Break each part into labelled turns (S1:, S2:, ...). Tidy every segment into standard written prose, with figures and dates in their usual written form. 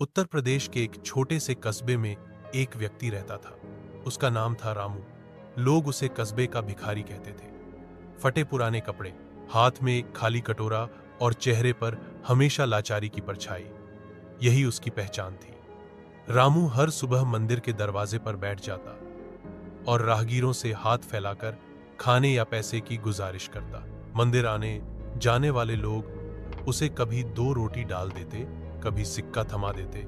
S1: उत्तर प्रदेश के एक छोटे से कस्बे में एक व्यक्ति रहता था। उसका नाम था रामू। लोग उसे कस्बे का भिखारी कहते थे। फटे पुराने कपड़े, हाथ में एक खाली कटोरा और चेहरे पर हमेशा लाचारी की परछाई, यही उसकी पहचान थी। रामू हर सुबह मंदिर के दरवाजे पर बैठ जाता और राहगीरों से हाथ फैलाकर खाने या पैसे की गुजारिश करता। मंदिर आने जाने वाले लोग उसे कभी 2 रोटी डाल देते, कभी सिक्का थमा देते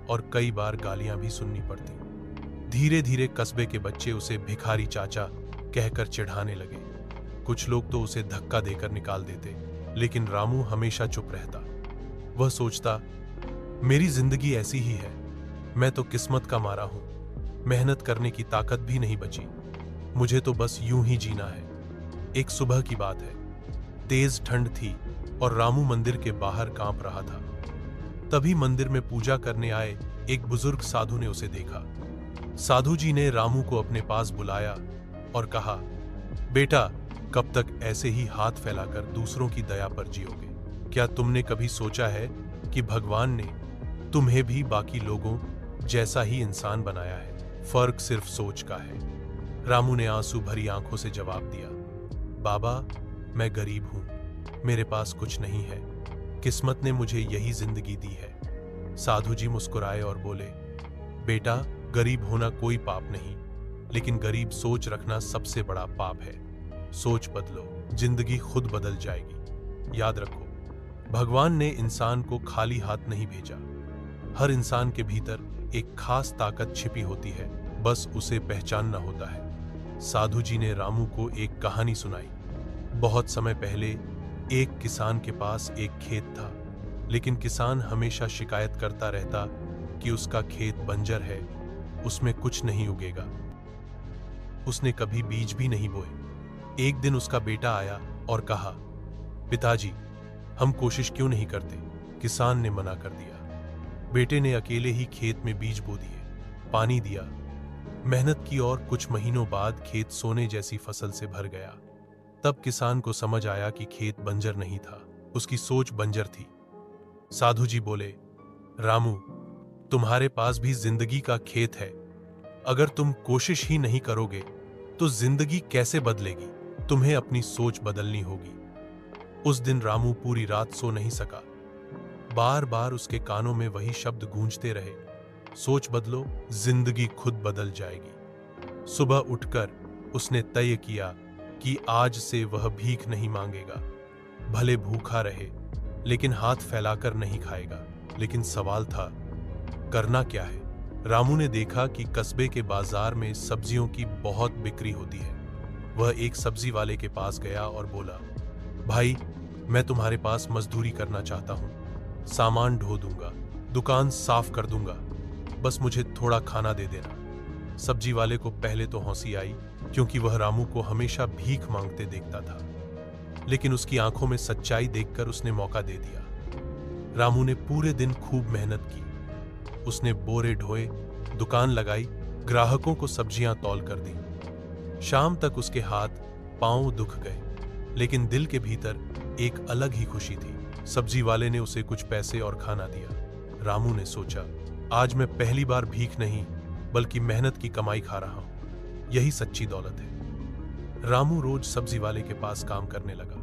S1: और कई बार गालियां भी सुननी पड़ती। धीरे धीरे कस्बे के बच्चे उसे भिखारी चाचा कहकर चिढ़ाने लगे। कुछ लोग तो उसे धक्का देकर निकाल देते, लेकिन रामू हमेशा चुप रहता। वह सोचता, मेरी जिंदगी ऐसी ही है, मैं तो किस्मत का मारा हूं, मेहनत करने की ताकत भी नहीं बची, मुझे तो बस यूं ही जीना है। एक सुबह की बात है, तेज ठंड थी और रामू मंदिर के बाहर कांप रहा था। तभी मंदिर में पूजा करने आए एक बुजुर्ग साधु ने उसे देखा। साधु जी ने रामू को अपने पास बुलाया और कहा, बेटा, कब तक ऐसे ही हाथ फैलाकर दूसरों की दया पर जियोगे? क्या तुमने कभी सोचा है कि भगवान ने तुम्हें भी बाकी लोगों जैसा ही इंसान बनाया है? फर्क सिर्फ सोच का है। रामू ने आंसू भरी आंखों से जवाब दिया, बाबा, मैं गरीब हूं, मेरे पास कुछ नहीं है, किस्मत ने मुझे यही जिंदगी दी है। साधु जी मुस्कुराए और बोले, बेटा, गरीब होना कोई पाप नहीं, लेकिन गरीब सोच रखना सबसे बड़ा पाप है। सोच बदलो, जिंदगी खुद बदल जाएगी। याद रखो, भगवान ने इंसान को खाली हाथ नहीं भेजा। हर इंसान के भीतर एक खास ताकत छिपी होती है, बस उसे पहचानना होता है। साधु जी ने रामू को एक कहानी सुनाई। बहुत समय पहले एक किसान के पास एक खेत था, लेकिन किसान हमेशा शिकायत करता रहता कि उसका खेत बंजर है, उसमें कुछ नहीं उगेगा। उसने कभी बीज भी नहीं बोए। एक दिन उसका बेटा आया और कहा, पिताजी, हम कोशिश क्यों नहीं करते? किसान ने मना कर दिया। बेटे ने अकेले ही खेत में बीज बो दिए, पानी दिया, मेहनत की और कुछ महीनों बाद खेत सोने जैसी फसल से भर गया। तब किसान को समझ आया कि खेत बंजर नहीं था, उसकी सोच बंजर थी। साधु जी बोले, रामू, तुम्हारे पास भी जिंदगी का खेत है। अगर तुम कोशिश ही नहीं करोगे तो जिंदगी कैसे बदलेगी? तुम्हें अपनी सोच बदलनी होगी। उस दिन रामू पूरी रात सो नहीं सका। बार बार उसके कानों में वही शब्द गूंजते रहे, सोच बदलो, जिंदगी खुद बदल जाएगी। सुबह उठकर उसने तय किया कि आज से वह भीख नहीं मांगेगा। भले भूखा रहे, लेकिन हाथ फैलाकर नहीं खाएगा। लेकिन सवाल था, करना क्या है? रामू ने देखा कि कस्बे के बाजार में सब्जियों की बहुत बिक्री होती है। वह एक सब्जी वाले के पास गया और बोला, भाई, मैं तुम्हारे पास मजदूरी करना चाहता हूँ। सामान ढो दूंगा, दुकान साफ कर दूंगा, बस मुझे थोड़ा खाना दे देना। सब्जी वाले को पहले तो हंसी आई, क्योंकि वह रामू को हमेशा भीख मांगते देखता था। लेकिन उसकी आंखों में सच्चाई देखकर उसने मौका दे दिया। रामू ने पूरे दिन खूब मेहनत की। उसने बोरे ढोए, दुकान लगाई, ग्राहकों को सब्जियां तौल कर दी। शाम तक उसके हाथ पांव दुख गए, लेकिन दिल के भीतर एक अलग ही खुशी थी। सब्जी वाले ने उसे कुछ पैसे और खाना दिया। रामू ने सोचा, आज मैं पहली बार भीख नहीं बल्कि मेहनत की कमाई खा रहा हूं। यही सच्ची दौलत है। रामू रोज सब्जी वाले के पास काम करने लगा।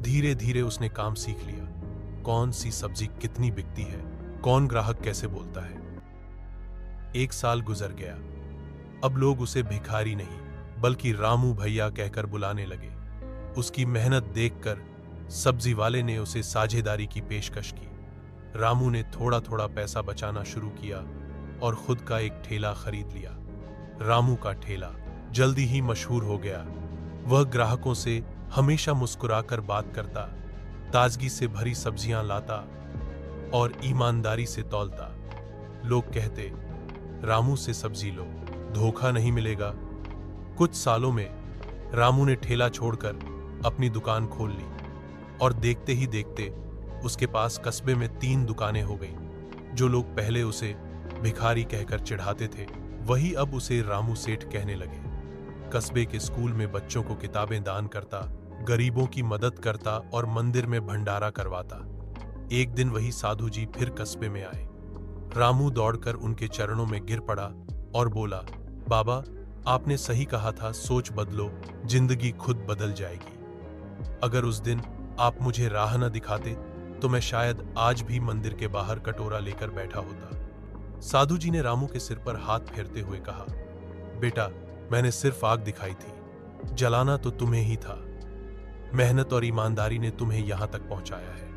S1: धीरे धीरे उसने काम सीख लिया, कौन सी सब्जी कितनी बिकती है, कौन ग्राहक कैसे बोलता है। 1 साल गुजर गया। अब लोग उसे भिखारी नहीं बल्कि रामू भैया कहकर बुलाने लगे। उसकी मेहनत देखकर सब्जी वाले ने उसे साझेदारी की पेशकश की। रामू ने थोड़ा थोड़ा पैसा बचाना शुरू किया और खुद का एक ठेला खरीद लिया। रामू का ठेला जल्दी ही मशहूर हो गया। वह ग्राहकों से हमेशा मुस्कुराकर बात करता, ताजगी से भरी सब्जियां लाता और ईमानदारी से तौलता। लोग कहते, रामू से सब्जी लो, धोखा नहीं मिलेगा। कुछ सालों में रामू ने ठेला छोड़कर अपनी दुकान खोल ली और देखते ही देखते उसके पास कस्बे में 3 दुकानें हो गईं। जो लोग पहले उसे भिखारी कहकर चिढ़ाते थे, वही अब उसे रामू सेठ कहने लगे। कस्बे के स्कूल में बच्चों को किताबें दान करता, गरीबों की मदद करता और मंदिर में भंडारा करवाता। एक दिन वही साधु जी फिर कस्बे में आए। रामू दौड़कर उनके चरणों में गिर पड़ा और बोला, बाबा, आपने सही कहा था, सोच बदलो, जिंदगी खुद बदल जाएगी। अगर उस दिन आप मुझे राह न दिखाते तो मैं शायद आज भी मंदिर के बाहर कटोरा लेकर बैठा होता। साधु जी ने रामू के सिर पर हाथ फेरते हुए कहा, बेटा, मैंने सिर्फ आग दिखाई थी, जलाना तो तुम्हें ही था। मेहनत और ईमानदारी ने तुम्हें यहां तक पहुंचाया है।